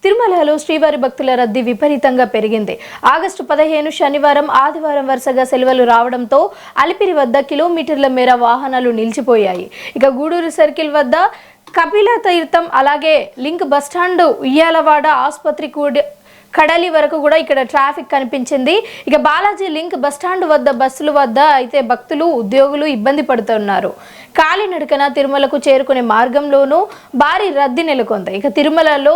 తిరుమలలో శ్రీవారి భక్తుల రద్దీ విపరీతంగా పెరిగింది. ఆగస్టు 15 శనివారం, ఆదివారం వరుసగా సెలవులు రావడంతో అలిపిరి వద్ద కిలోమీటర్ల మేర వాహనాలు నిలిచిపోయాయి. ఇక గూడూరు సర్కిల్ వద్ద కపిల తీర్థం, అలాగే లింక్ బస్టాండ్, ఉయ్యాలవాడ ఆసుపత్రి కడలి వరకు కూడా ఇక్కడ ట్రాఫిక్ కనిపించింది. ఇక బాలాజీ లింక్ బస్టాండ్ వద్ద బస్సుల వద్ద అయితే భక్తులు, ఉద్యోగులు ఇబ్బంది పడుతున్నారు. కాలినడకన తిరుమలకు చేరుకునే మార్గంలోనూ భారీ రద్దీ నెలకొంది. ఇక తిరుమలలో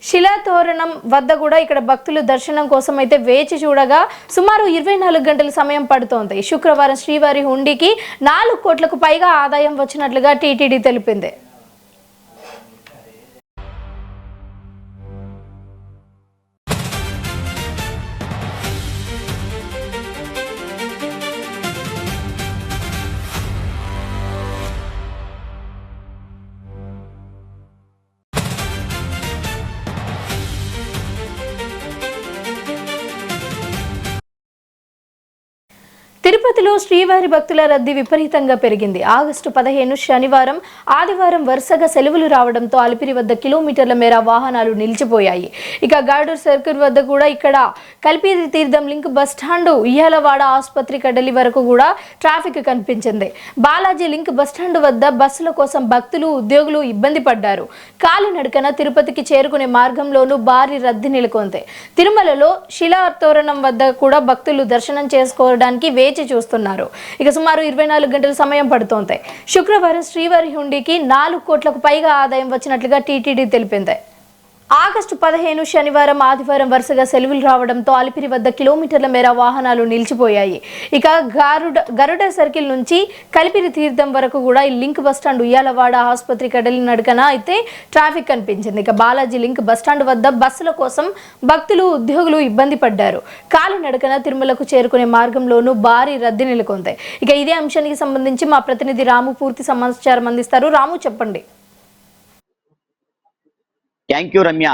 శిలాతోరణం వద్ద కూడా ఇక్కడ భక్తులు దర్శనం కోసం అయితే వేచి చూడగా సుమారు 24 గంటల సమయం పడుతోంది. శుక్రవారం శ్రీవారి హుండీకి 4 కోట్లకు పైగా ఆదాయం వచ్చినట్లుగా టీటీడీ తెలిపింది. తిరుపతిలో శ్రీవారి భక్తుల రద్దీ విపరీతంగా పెరిగింది. ఆగస్టు 15 శనివారం, ఆదివారం వరుసగా సెలవులు రావడంతో అలిపిరి వద్ద కిలోమీటర్ల మేర వాహనాలు నిలిచిపోయాయి. ఇక గూడూరు సర్కిల్ వద్ద కూడా ఇక్కడ కల్పిరి తీర్థం, లింక్ బస్టాండ్, ఉయ్యాలవాడ ఆసుపత్రి కడలి వరకు కూడా ట్రాఫిక్ కనిపించింది. బాలాజీ లింక్ బస్టాండ్ వద్ద బస్సుల కోసం భక్తులు, ఉద్యోగులు ఇబ్బంది పడ్డారు. కాలినడకన తిరుపతికి చేరుకునే మార్గంలోనూ భారీ రద్దీ నెలకొంది. తిరుమలలో శిలాతోరణం వద్ద కూడా భక్తులు దర్శనం చేసుకోవడానికి చూస్తున్నారు. ఇక సుమారు 24 గంటల సమయం పడుతోంది. శుక్రవారం శ్రీవారి హుండీకి 4 కోట్లకు పైగా ఆదాయం వచ్చినట్లుగా టీటీడీ తెలిపింది. ఆగస్టు 15 శనివారం, ఆదివారం వరుసగా సెలవులు రావడంతో అలిపిరి వద్ద కిలోమీటర్ల మేర వాహనాలు నిలిచిపోయాయి. ఇక గరుడ సర్కిల్ నుంచి కల్పిరి తీర్థం వరకు కూడా ఈ లింక్ బస్టాండ్, ఉయ్యాలవాడ ఆసుపత్రి కడలి నడకన అయితే ట్రాఫిక్ కనిపించింది. ఇక బాలాజీ లింక్ బస్టాండ్ వద్ద బస్సుల కోసం భక్తులు, ఉద్యోగులు ఇబ్బంది పడ్డారు. కాలినడకన తిరుమలకు చేరుకునే మార్గంలోనూ భారీ రద్దీ నెలకొంది. ఇక ఇదే అంశానికి సంబంధించి మా ప్రతినిధి రాము పూర్తి సమాచారం అందిస్తారు. రాము, చెప్పండి. Thank you Ramya.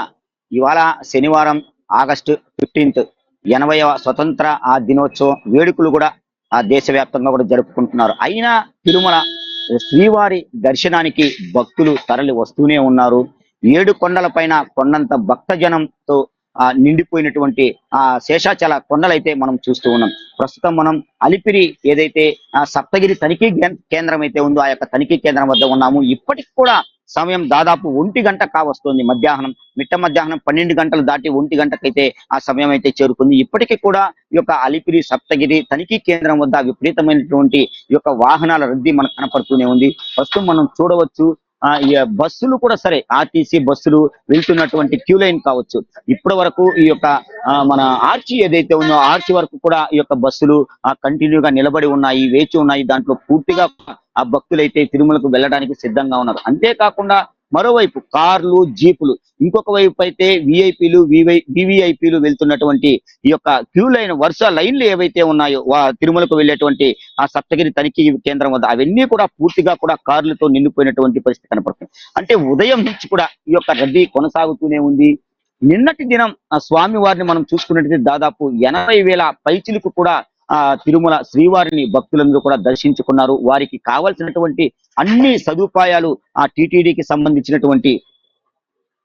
ఇవాళ శనివారం ఆగస్టు 15 80వ స్వతంత్ర దినోత్సవం వేడుకలు కూడా దేశవ్యాప్తంగా కూడా జరుపుకుంటున్నారు. అయినా తిరుమల శ్రీవారి దర్శనానికి భక్తులు తరలి వస్తూనే ఉన్నారు. 7 కొండల పైన కొండంత భక్తజనంతో నిండిపోయినటువంటి శేషాచల కొండలైతే మనం చూస్తూ ఉన్నాం. ప్రస్తుతం మనం అలిపిరి ఏదైతే సప్తగిరి తనిఖీ కేంద్రం అయితే ఉందో ఆ యొక్క తనిఖీ కేంద్రం వద్ద ఉన్నాము. ఇప్పటికి కూడా సమయం దాదాపు 1 గంట కావస్తుంది. మధ్యాహ్నం, మిట్ట మధ్యాహ్నం 12 గంటలు దాటి 1 గంటకైతే ఆ సమయం అయితే చేరుకుంది. ఇప్పటికీ కూడా ఈ యొక్క అలిపిరి సప్తగిరి తనిఖీ కేంద్రం వద్ద విపరీతమైనటువంటి ఈ యొక్క వాహనాల రద్దీ మనకు కనపడుతూనే ఉంది. ప్రస్తుతం మనం చూడవచ్చు బస్సులు కూడా సరే, ఆర్టీసీ బస్సులు వెళ్తున్నటువంటి క్యూ లైన్ కావచ్చు, ఇప్పటి వరకు ఈ యొక్క మన ఆర్చి ఏదైతే ఉందో ఆర్చి వరకు కూడా ఈ యొక్క బస్సులు కంటిన్యూగా నిలబడి ఉన్నాయి, వేచి ఉన్నాయి. దాంట్లో పూర్తిగా ఆ భక్తులైతే తిరుమలకు వెళ్ళడానికి సిద్ధంగా ఉన్నారు. అంతేకాకుండా మరోవైపు కార్లు, జీపులు, ఇంకొక వైపు అయితే విఐపీలు, వివిఐపీలు వెళ్తున్నటువంటి ఈ యొక్క క్యూ లైన్, వరుస లైన్లు ఏవైతే ఉన్నాయో తిరుమలకు వెళ్ళేటువంటి ఆ సప్తగిరి తనిఖీ కేంద్రం వద్ద అవన్నీ కూడా పూర్తిగా కూడా కార్లతో నిండిపోయినటువంటి పరిస్థితి కనపడుతుంది. అంటే ఉదయం నుంచి కూడా ఈ యొక్క రద్దీ కొనసాగుతూనే ఉంది. నిన్నటి దినం స్వామి వారిని మనం చూసుకున్నట్లయితే దాదాపు 80,000 పైచిలకు కూడా తిరుమల శ్రీవారిని భక్తులందరూ కూడా దర్శించుకున్నారు. వారికి కావాల్సినటువంటి అన్ని సదుపాయాలు టీటీడీకి సంబంధించినటువంటి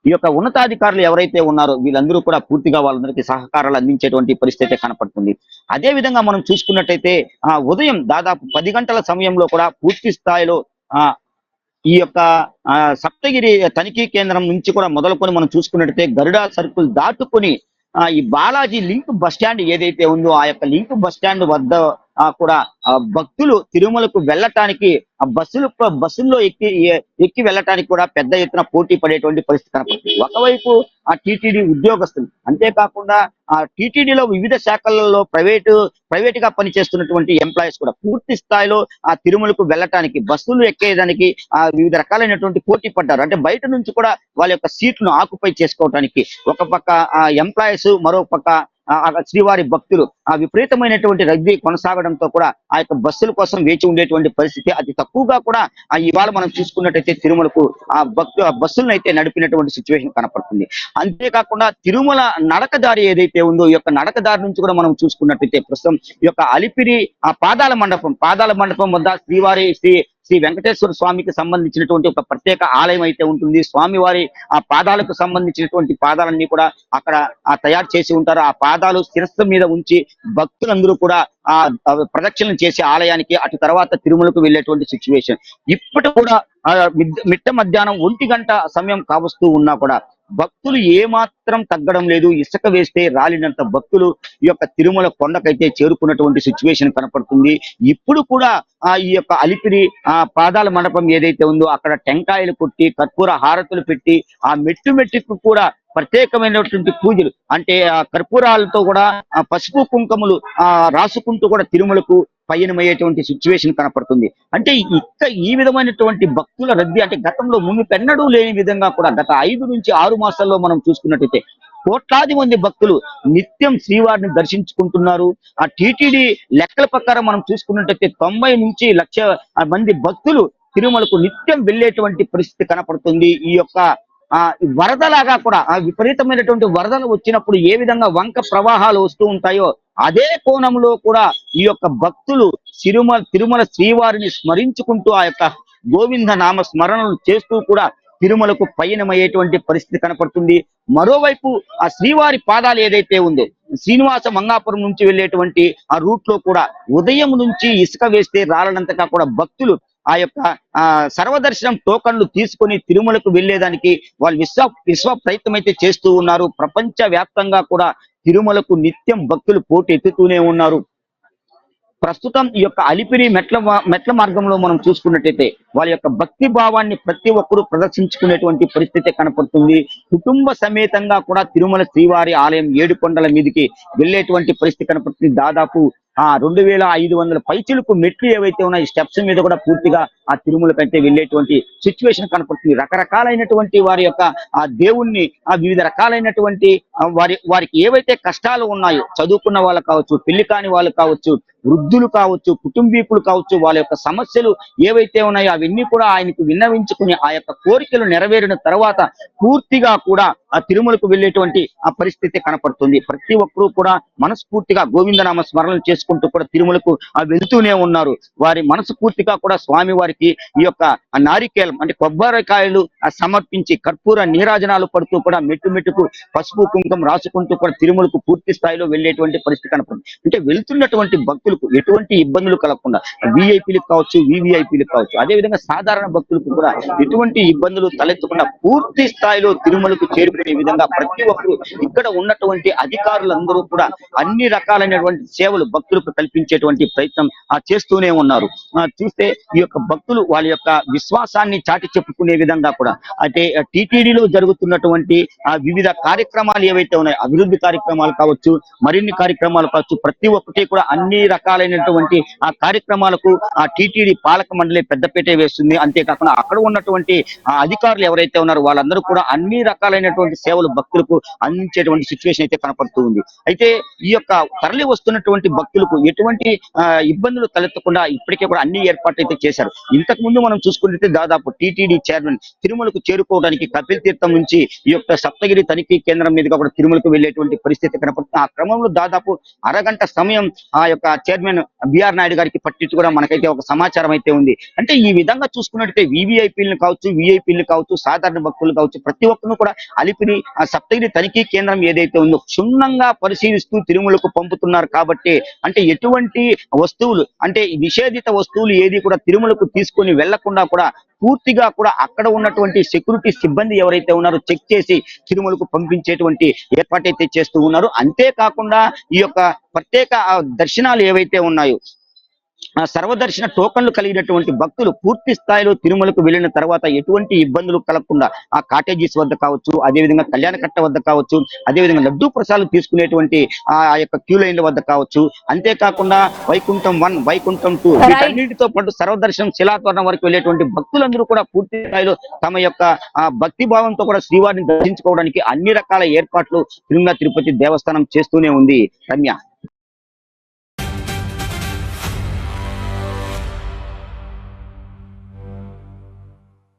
ఈ యొక్క ఉన్నతాధికారులు ఎవరైతే ఉన్నారో వీళ్ళందరూ కూడా పూర్తిగా వాళ్ళందరికీ సహకారాలు అందించేటువంటి పరిస్థితి కనపడుతుంది. అదే విధంగా మనం చూసుకున్నట్టయితే ఉదయం దాదాపు 10 గంటల సమయంలో కూడా పూర్తి స్థాయిలో ఈ యొక్క సప్తగిరి తనిఖీ కేంద్రం నుంచి కూడా మొదలుకొని మనం చూసుకున్నట్టయితే గరుడ సర్కిల్ దాటుకొని ఈ బాలాజీ లింక్ బస్టాండ్ ఏదైతే ఉందో ఆ యొక్క లింక్ బస్టాండ్ వద్ద కూడా భక్తులు తిరుమలకు వెళ్ళటానికి బస్సుల్లో ఎక్కి వెళ్ళటానికి కూడా పెద్ద ఎత్తున పోటీ పడేటువంటి పరిస్థితి కనపడుతుంది. ఒకవైపు టీటీడీ ఉద్యోగస్తులు, అంతేకాకుండా టీటీడీలో వివిధ శాఖలలో ప్రైవేట్ గా పనిచేస్తున్నటువంటి ఎంప్లాయీస్ కూడా పూర్తి స్థాయిలో తిరుమలకు వెళ్ళటానికి, బస్సులు ఎక్కేయడానికి వివిధ రకాలైనటువంటి పోటీ పడ్డారు. అంటే బయట నుంచి కూడా వాళ్ళ యొక్క సీట్లను ఆక్యుపై చేసుకోవడానికి ఒక పక్క ఎంప్లాయీస్, మరో పక్క శ్రీవారి భక్తులు విపరీతమైనటువంటి రద్దీ కొనసాగడంతో కూడా ఆ యొక్క బస్సుల కోసం వేచి ఉండేటువంటి పరిస్థితి. అతి తక్కువగా కూడా ఇవాళ మనం చూసుకున్నట్టయితే తిరుమలకు బస్సులను అయితే నడిపినటువంటి సిచ్యువేషన్ కనపడుతుంది. అంతేకాకుండా తిరుమల నడకదారి ఏదైతే ఉందో ఈ యొక్క నడకదారి నుంచి కూడా మనం చూసుకున్నట్టయితే ప్రస్తుతం ఈ యొక్క అలిపిరి పాదాల మండపం వద్ద శ్రీ శ్రీ వెంకటేశ్వర స్వామికి సంబంధించినటువంటి ఒక ప్రత్యేక ఆలయం అయితే ఉంటుంది. స్వామివారి ఆ పాదాలకు సంబంధించినటువంటి పాదాలన్నీ కూడా అక్కడ తయారు చేసి ఉంటారు. ఆ పాదాలు శిరస్సు మీద ఉంచి భక్తులందరూ కూడా ఆ ప్రదక్షిణలు చేసే ఆలయానికి అటు తర్వాత తిరుమలకు వెళ్ళేటువంటి సిచ్యువేషన్. ఇప్పటి కూడా మిట్ట మధ్యాహ్నం 1 గంట సమయం కావస్తూ ఉన్నా కూడా భక్తులు ఏమాత్రం తగ్గడం లేదు. ఇసుక వేస్తే రాలినంత భక్తులు ఈ యొక్క తిరుమల కొండకైతే చేరుకున్నటువంటి సిచ్యువేషన్ కనపడుతుంది. ఇప్పుడు కూడా ఈ యొక్క అలిపిరి పాదాల మండపం ఏదైతే ఉందో అక్కడ టెంకాయలు కొట్టి కర్పూర హారతులు పెట్టి ఆ మెట్టుకు కూడా ప్రత్యేకమైనటువంటి పూజలు అంటే ఆ కర్పూరాలతో కూడా పసుపు కుంకుమలు రాసుకుంటూ కూడా తిరుమలకు పయనమయ్యేటువంటి సిచ్యువేషన్ కనపడుతుంది. అంటే ఈ విధమైనటువంటి భక్తుల రద్దీ అంటే గతంలో మునుపెన్నడూ లేని విధంగా కూడా గత 5 నుంచి 6 మాసాల్లో మనం చూసుకున్నట్టయితే కోట్లాది మంది భక్తులు నిత్యం శ్రీవారిని దర్శించుకుంటున్నారు. ఆ టీటీడీ లెక్కల ప్రకారం మనం చూసుకున్నట్టయితే 90 నుంచి 1,00,000 మంది భక్తులు తిరుమలకు నిత్యం వెళ్ళేటువంటి పరిస్థితి కనపడుతుంది. ఈ యొక్క వరదలాగా కూడా విపరీతమైనటువంటి వరదలు వచ్చినప్పుడు ఏ విధంగా వంక ప్రవాహాలు వస్తూ ఉంటాయో అదే కోణంలో కూడా ఈ యొక్క భక్తులు తిరుమల శ్రీవారిని స్మరించుకుంటూ ఆ యొక్క గోవింద నామ స్మరణలు చేస్తూ కూడా తిరుమలకు పయనమయ్యేటువంటి పరిస్థితి కనపడుతుంది. మరోవైపు ఆ శ్రీవారి పాదాలు ఏదైతే ఉందో శ్రీనివాస మంగాపురం నుంచి వెళ్ళేటువంటి ఆ రూట్ లో కూడా ఉదయం నుంచి ఇసుక వేస్తే రాలనంతగా కూడా భక్తులు ఆ యొక్క సర్వదర్శనం టోకన్లు తీసుకొని తిరుమలకు వెళ్లేదానికి వాళ్ళు విశ్వ ప్రయత్నం అయితే చేస్తూ ఉన్నారు. ప్రపంచ వ్యాప్తంగా కూడా తిరుమలకు నిత్యం భక్తులు పోటీ ఎత్తుతూనే ఉన్నారు. ప్రస్తుతం ఈ యొక్క అలిపిరి మెట్ల మార్గంలో మనం చూసుకున్నట్టయితే వాళ్ళ యొక్క భక్తి భావాన్ని ప్రతి ఒక్కరూ ప్రదర్శించుకునేటువంటి పరిస్థితి కనపడుతుంది. కుటుంబ సమేతంగా కూడా తిరుమల శ్రీవారి ఆలయం 7 కొండల మీదకి వెళ్ళేటువంటి పరిస్థితి కనపడుతుంది. దాదాపు 2,500 పైచిలకు మెట్లు ఏవైతే ఉన్నాయో స్టెప్స్ మీద కూడా పూర్తిగా ఆ తిరుమలకైతే వెళ్ళేటువంటి సిచ్యువేషన్ కనపడుతుంది. రకరకాలైనటువంటి వారి యొక్క ఆ దేవుణ్ణి వివిధ రకాలైనటువంటి వారికి ఏవైతే కష్టాలు ఉన్నాయో చదువుకున్న వాళ్ళు కావచ్చు, పెళ్లి కాని వాళ్ళు కావచ్చు, వృద్ధులు కావచ్చు, కుటుంబీకులు కావచ్చు, వాళ్ళ యొక్క సమస్యలు ఏవైతే ఉన్నాయో అవన్నీ కూడా ఆయనకు విన్నవించుకుని ఆ యొక్క కోరికలు నెరవేరిన తర్వాత పూర్తిగా కూడా ఆ తిరుమలకు వెళ్ళేటువంటి ఆ పరిస్థితి కనపడుతుంది. ప్రతి ఒక్కరూ కూడా మనస్ఫూర్తిగా గోవిందనామ స్మరణలు చేసుకుంటూ కూడా తిరుమలకు వెళ్తూనే ఉన్నారు. వారి మనస్ఫూర్తిగా కూడా స్వామి వారికి ఈ యొక్క నారికేలం అంటే కొబ్బరికాయలు సమర్పించి కర్పూర నీరాజనాలు పడుతూ కూడా మెట్టుకు పసుపు కుంకుమ రాసుకుంటూ కూడా తిరుమలకు పూర్తి స్థాయిలో వెళ్ళేటువంటి పరిస్థితి కనపడుతుంది. అంటే వెళ్తున్నటువంటి భక్తులకు ఎటువంటి ఇబ్బందులు కలగకుండా విఐపీలకు కావచ్చు, వివిఐపీలకు కావచ్చు, అదే విధంగా సాధారణ భక్తులకు కూడా ఎటువంటి ఇబ్బందులు తలెత్తకుండా పూర్తి స్థాయిలో తిరుమలకు చేరుకునే విధంగా ప్రతి ఒక్కరు ఇక్కడ ఉన్నటువంటి అధికారులందరూ కూడా అన్ని రకాలైనటువంటి సేవలు భక్తులకు కల్పించేటువంటి ప్రయత్నం చేస్తూనే ఉన్నారు. చూస్తే ఈ యొక్క భక్తులు వాళ్ళ యొక్క విశ్వాసాన్ని చాటి చెప్పుకునే విధంగా కూడా అంటే టీటీడీలో జరుగుతున్నటువంటి వివిధ కార్యక్రమాలు ఏవైతే ఉన్నాయో అభివృద్ధి కార్యక్రమాలు కావచ్చు, మరిన్ని కార్యక్రమాలు కావచ్చు, ప్రతి ఒక్కటి కూడా అన్ని రకాలైనటువంటి ఆ కార్యక్రమాలకు ఆ టీటీడీ పాలక మండలి పెద్దపేట వేస్తుంది. అంతేకాకుండా అక్కడ ఉన్నటువంటి అధికారులు ఎవరైతే ఉన్నారో వాళ్ళందరూ కూడా అన్ని రకాలైనటువంటి సేవలు భక్తులకు అందించేటువంటి సిచ్యువేషన్ అయితే కనపడుతూ ఉంది. అయితే ఈ యొక్క తరలి వస్తున్నటువంటి భక్తులకు ఎటువంటి ఇబ్బందులు తలెత్తకుండా ఇప్పటికే కూడా అన్ని ఏర్పాట్లు అయితే చేశారు. ఇంతకు ముందు మనం చూసుకుంటే దాదాపు టీటీడీ చైర్మన్ తిరుమలకు చేరుకోవడానికి కపిల్ తీర్థం నుంచి ఈ యొక్క సప్తగిరి తనిఖీ కేంద్రం మీదుగా కూడా తిరుమలకు వెళ్ళేటువంటి పరిస్థితి కనపడుతుంది. ఆ క్రమంలో దాదాపు అరగంట సమయం ఆ యొక్క చైర్మన్ బిఆర్ నాయుడు గారికి పట్టించి కూడా మనకైతే ఒక సమాచారం అయితే ఉంది. అంటే ఈ విధంగా చూసుకున్నట్టయితే వివిఐపీలను కావచ్చు, విఐపీలు కావచ్చు, సాధారణ భక్తులు కావచ్చు, ప్రతి ఒక్కరు కూడా అలిపిరి సప్తగిరి తనిఖీ కేంద్రం ఏదైతే ఉందో క్షుణ్ణంగా పరిశీలిస్తూ తిరుమలకు పంపుతున్నారు. కాబట్టి అంటే ఎటువంటి వస్తువులు అంటే నిషేధిత వస్తువులు ఏది కూడా తిరుమలకు తీసుకొని వెళ్లకుండా కూడా పూర్తిగా కూడా అక్కడ ఉన్నటువంటి సెక్యూరిటీ సిబ్బంది ఎవరైతే ఉన్నారో చెక్ చేసి తిరుమలకు పంపించేటువంటి ఏర్పాటైతే చేస్తూ ఉన్నారు. అంతేకాకుండా ఈ యొక్క ప్రత్యేక దర్శనాలు ఏవైతే ఉన్నాయో సర్వదర్శన టోకన్లు కలిగినటువంటి భక్తులు పూర్తి స్థాయిలో తిరుమలకు వెళ్ళిన తర్వాత ఎటువంటి ఇబ్బందులు కలగకుండా ఆ కాటేజీస్ వద్ద కావచ్చు, అదేవిధంగా కళ్యాణకట్ట వద్ద కావచ్చు, అదేవిధంగా లడ్డూ ప్రసాదాలు తీసుకునేటువంటి ఆ యొక్క క్యూ లైన్ల వద్ద కావచ్చు, అంతేకాకుండా వైకుంఠం 1, వైకుంఠం 2 వీటన్నిటితో పాటు సర్వదర్శనం శిలాతోరణం వరకు వెళ్ళేటువంటి భక్తులందరూ కూడా పూర్తి స్థాయిలో తమ యొక్క భక్తి భావంతో కూడా శ్రీవారిని దర్శించుకోవడానికి అన్ని రకాల ఏర్పాట్లు తిరుమల తిరుపతి దేవస్థానం చేస్తూనే ఉంది. రమ్య.